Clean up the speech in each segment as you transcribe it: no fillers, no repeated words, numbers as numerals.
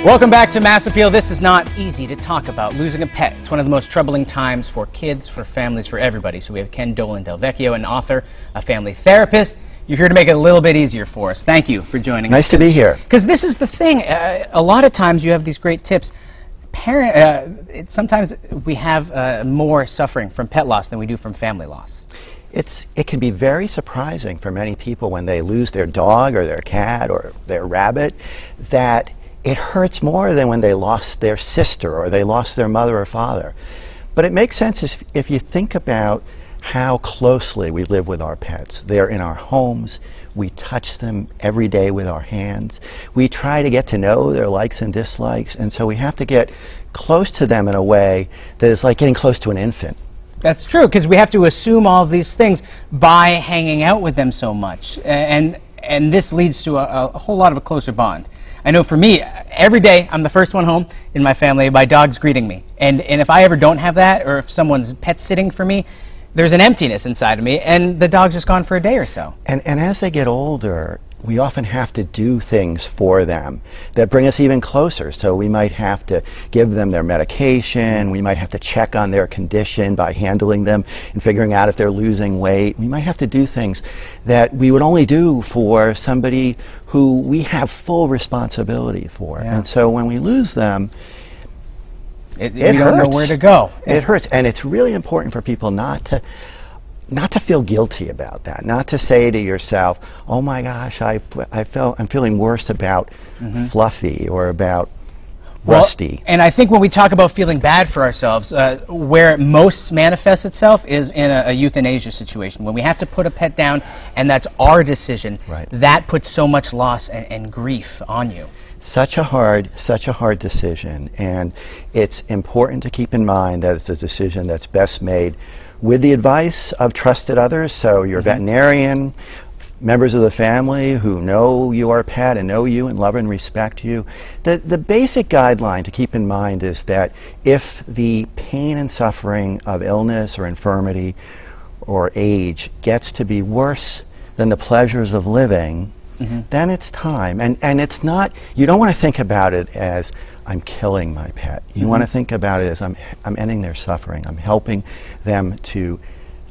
Welcome back to Mass Appeal. This is not easy to talk about. Losing a pet. It's one of the most troubling times for kids, for families, for everybody. So we have Ken Dolan Del Vecchio, an author, a family therapist. You're here to make it a little bit easier for us. Thank you for joining us. Nice to be here. Because this is the thing. A lot of times you have these great tips. Sometimes we have more suffering from pet loss than we do from family loss. It can be very surprising for many people when they lose their dog or their cat or their rabbit that it hurts more than when they lost their sister or they lost their mother or father. But it makes sense if you think about how closely we live with our pets. They're in our homes. We touch them every day with our hands. We try to get to know their likes and dislikes, and so we have to get close to them in a way that is like getting close to an infant. That's true, because we have to assume all of these things by hanging out with them so much. And this leads to a whole lot of a closer bond. I know for me, every day I'm the first one home in my family. My dog's greeting me. And if I ever don't have that, or if someone's pet sitting for me, there's an emptiness inside of me, and the dog's just gone for a day or so. And as they get older, we often have to do things for them that bring us even closer. So we might have to give them their medication. We might have to check on their condition by handling them and figuring out if they're losing weight. We might have to do things that we would only do for somebody who we have full responsibility for. Yeah. And so when we lose them, it hurts. We don't know where to go. It hurts. And it's really important for people not to feel guilty about that, not to say to yourself, oh my gosh, I'm feeling worse about Fluffy or about Rusty. Well, and I think when we talk about feeling bad for ourselves, where it most manifests itself is in a euthanasia situation. When we have to put a pet down and that's our decision, right, that puts so much loss and grief on you. Such a hard decision, and it's important to keep in mind that it's a decision that's best made with the advice of trusted others, so your veterinarian, members of the family who know your pet and know you and love and respect you. The basic guideline to keep in mind is that if the pain and suffering of illness or infirmity or age gets to be worse than the pleasures of living, then it's time. And it's not, you don't want to think about it as I'm killing my pet. You want to think about it as I'm ending their suffering. I'm helping them to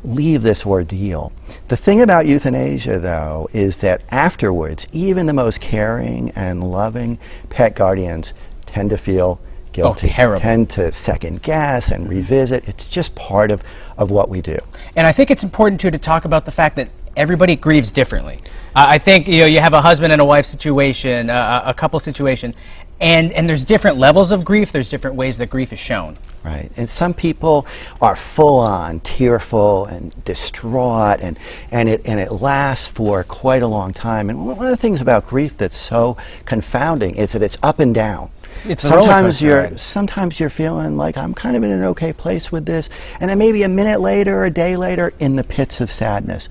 leave this ordeal. The thing about euthanasia, though, is that afterwards, even the most caring and loving pet guardians tend to feel guilty, tend to second guess and revisit. It's just part of what we do. And I think it's important, too, to talk about the fact that everybody grieves differently. I think you have a husband and a wife situation, a couple situation, and there's different levels of grief. There's different ways that grief is shown. Right, and some people are full-on tearful and distraught, and it lasts for quite a long time. And one of the things about grief that's so confounding is that it's up and down. Sometimes you're feeling like I'm kind of in an okay place with this, and then maybe a minute later, a day later, in the pits of sadness.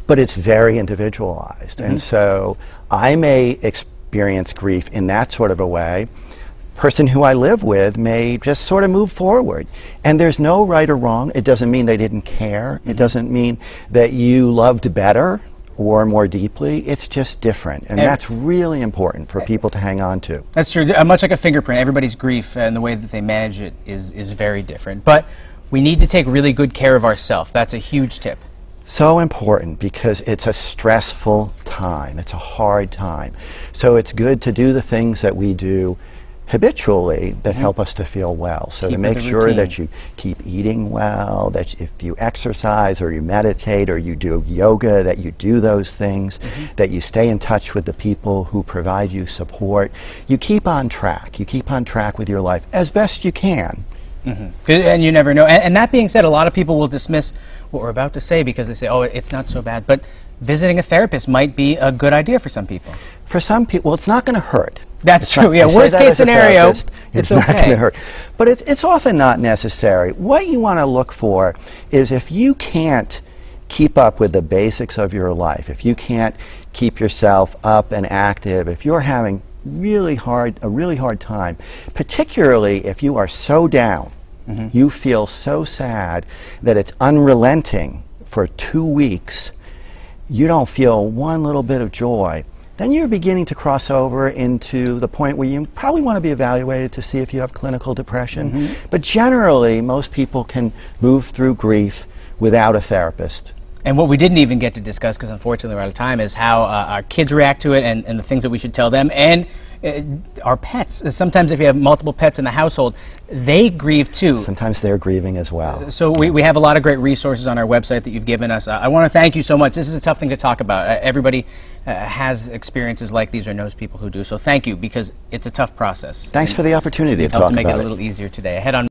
But it's very individualized, and so I may experience grief in that sort of a way. Person who I live with may just sort of move forward, and there's no right or wrong. It doesn't mean they didn't care. It doesn't mean that you loved better or more deeply. It's just different, and that's really important for people to hang on to. That's true. Much like a fingerprint, everybody's grief and the way that they manage it is very different. But we need to take really good care of ourselves. That's a huge tip. So important, because it's a stressful time. It's a hard time. So it's good to do the things that we do habitually that help us to feel well. So to make sure that you keep eating well, that if you exercise or you meditate or you do yoga, that you do those things, that you stay in touch with the people who provide you support. You keep on track. You keep on track with your life as best you can. And you never know. And that being said, a lot of people will dismiss what we're about to say because they say, oh, it's not so bad. But visiting a therapist might be a good idea for some people. For some people, well, it's not going to hurt. That's true. Yeah, worst case scenario, it's not going to hurt. But it's often not necessary. What you want to look for is if you can't keep up with the basics of your life, if you can't keep yourself up and active, if you're having a really hard time, particularly if you are so down, you feel so sad that it's unrelenting for 2 weeks, you don't feel one little bit of joy, then you're beginning to cross over into the point where you probably want to be evaluated to see if you have clinical depression. But generally, most people can move through grief without a therapist. And what we didn't even get to discuss, because unfortunately we're out of time, is how our kids react to it and the things that we should tell them. And our pets. Sometimes if you have multiple pets in the household, they grieve too. Sometimes they're grieving as well. So we have a lot of great resources on our website that you've given us. I want to thank you so much. This is a tough thing to talk about. Everybody has experiences like these or knows people who do. So thank you, because it's a tough process. Thanks for the opportunity to talk about it. Help to make it a little easier today. Ahead on